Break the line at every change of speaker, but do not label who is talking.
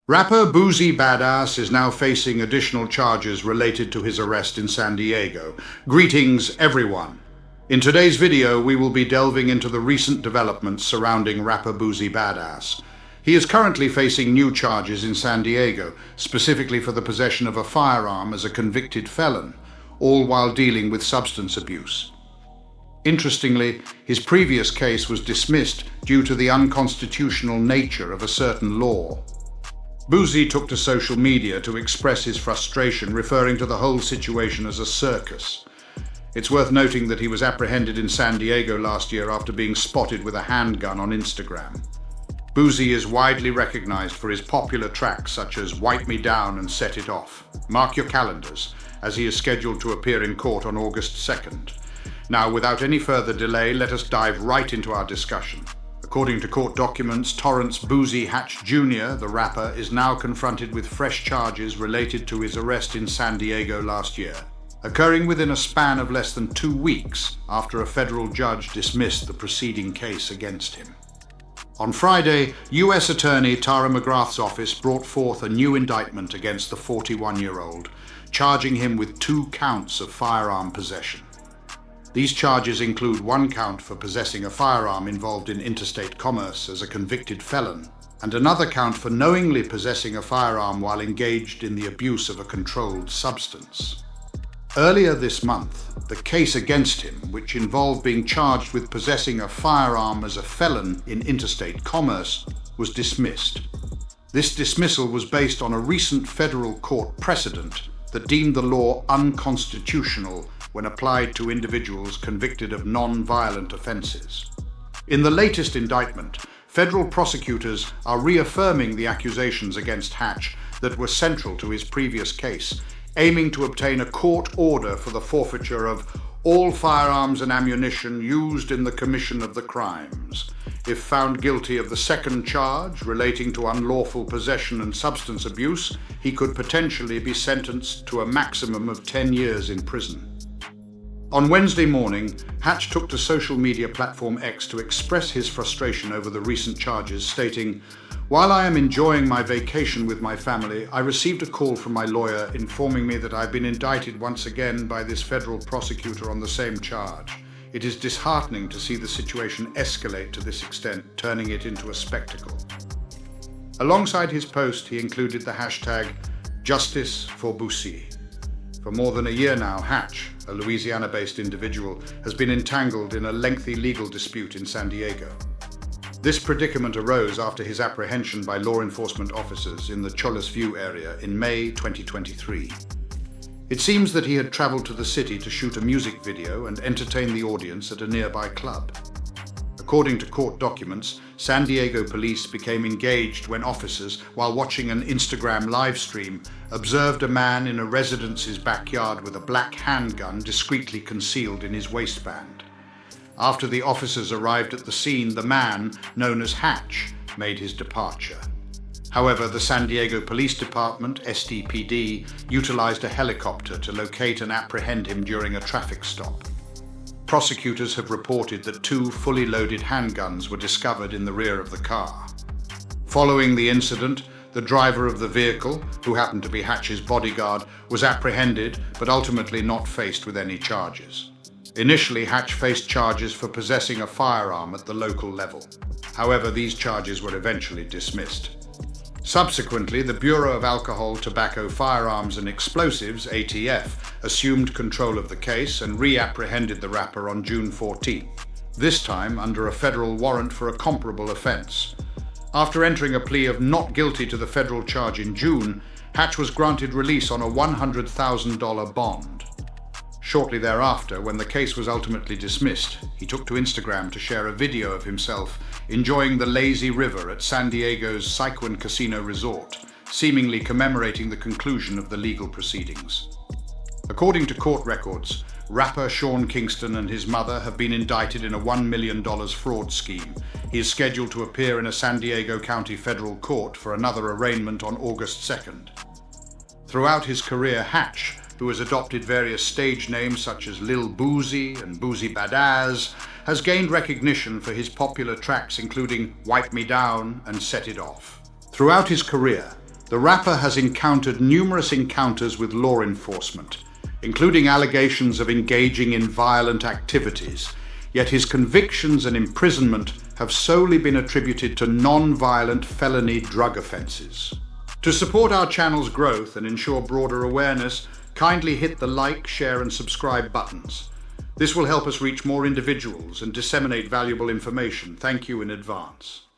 Rapper Boosie Badazz is now facing additional charges related to his arrest in San Diego. Greetings, everyone. In today's video, we will be delving into the recent developments surrounding rapper Boosie Badazz. He is currently facing new charges in San Diego, specifically for the possession of a firearm as a convicted felon, all while dealing with substance abuse. Interestingly, his previous case was dismissed due to the unconstitutional nature of a certain law. Boosie took to social media to express his frustration, referring to the whole situation as a circus. It's worth noting that he was apprehended in San Diego last year after being spotted with a handgun on Instagram. Boosie is widely recognized for his popular tracks such as Wipe Me Down and Set It Off. Mark your calendars, as he is scheduled to appear in court on August 2nd. Now, without any further delay, let us dive right into our discussion. According to court documents, Torrance Boosie Hatch Jr., the rapper, is now confronted with fresh charges related to his arrest in San Diego last year, occurring within a span of less than 2 weeks after a federal judge dismissed the preceding case against him. On Friday, U.S. Attorney Tara McGrath's office brought forth a new indictment against the 41-year-old, charging him with 2 counts of firearm possession. These charges include 1 count for possessing a firearm involved in interstate commerce as a convicted felon, and another count for knowingly possessing a firearm while engaged in the abuse of a controlled substance. Earlier this month, the case against him, which involved being charged with possessing a firearm as a felon in interstate commerce, was dismissed. This dismissal was based on a recent federal court precedent that deemed the law unconstitutional when applied to individuals convicted of non-violent offenses. In the latest indictment, federal prosecutors are reaffirming the accusations against Hatch that were central to his previous case, aiming to obtain a court order for the forfeiture of all firearms and ammunition used in the commission of the crimes. If found guilty of the second charge relating to unlawful possession and substance abuse, he could potentially be sentenced to a maximum of 10 years in prison. On Wednesday morning, Hatch took to social media platform X to express his frustration over the recent charges, stating, "While I am enjoying my vacation with my family, I received a call from my lawyer informing me that I've been indicted once again by this federal prosecutor on the same charge. It is disheartening to see the situation escalate to this extent, turning it into a spectacle." Alongside his post, he included the hashtag Justice for Boosie. For more than a year now, Hatch, a Louisiana-based individual, has been entangled in a lengthy legal dispute in San Diego. This predicament arose after his apprehension by law enforcement officers in the Cholas View area in May 2023. It seems that he had traveled to the city to shoot a music video and entertain the audience at a nearby club. According to court documents, San Diego police became engaged when officers, while watching an Instagram live stream, observed a man in a residence's backyard with a black handgun discreetly concealed in his waistband. After the officers arrived at the scene, the man, known as Hatch, made his departure. However, the San Diego Police Department, SDPD, utilized a helicopter to locate and apprehend him during a traffic stop. Prosecutors have reported that 2 fully loaded handguns were discovered in the rear of the car. Following the incident, the driver of the vehicle, who happened to be Hatch's bodyguard, was apprehended but ultimately not faced with any charges. Initially, Hatch faced charges for possessing a firearm at the local level. However, these charges were eventually dismissed. Subsequently, the Bureau of Alcohol, Tobacco, Firearms and Explosives, ATF, assumed control of the case and reapprehended the rapper on June 14th, this time under a federal warrant for a comparable offense. After entering a plea of not guilty to the federal charge in June, Hatch was granted release on a $100,000 bond. Shortly thereafter, when the case was ultimately dismissed, he took to Instagram to share a video of himself enjoying the lazy river at San Diego's Sycuan Casino Resort, seemingly commemorating the conclusion of the legal proceedings. According to court records, rapper Sean Kingston and his mother have been indicted in a $1 million fraud scheme. He is scheduled to appear in a San Diego County federal court for another arraignment on August 2nd. Throughout his career, Hatch, who has adopted various stage names such as Lil Boosie and Boosie Badazz, has gained recognition for his popular tracks including Wipe Me Down and Set It Off. Throughout his career, The rapper has encountered numerous encounters with law enforcement, including allegations of engaging in violent activities, yet his convictions and imprisonment have solely been attributed to non-violent felony drug offenses. To support our channel's growth and ensure broader awareness, kindly hit the like, share and subscribe buttons. This will help us reach more individuals and disseminate valuable information. Thank you in advance.